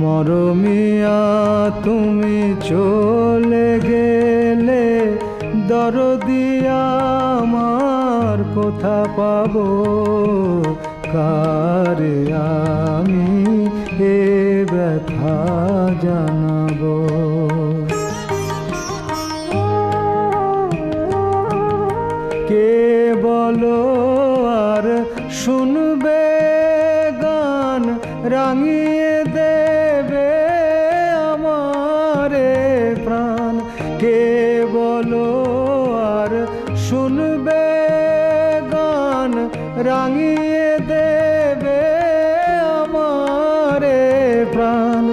মরমিয়া তুমি চলে গেলে, দরদিয়া আমার কোথা পাবো, কারে আমি এ ব্যথা জানাবো। কে বলো আর শুনবে গান, রাঙিয়ে দেবে আমারে প্রাণ। কে বলো আর শুনবে গান, রাঙিয়ে দেবে আমারে প্রাণ।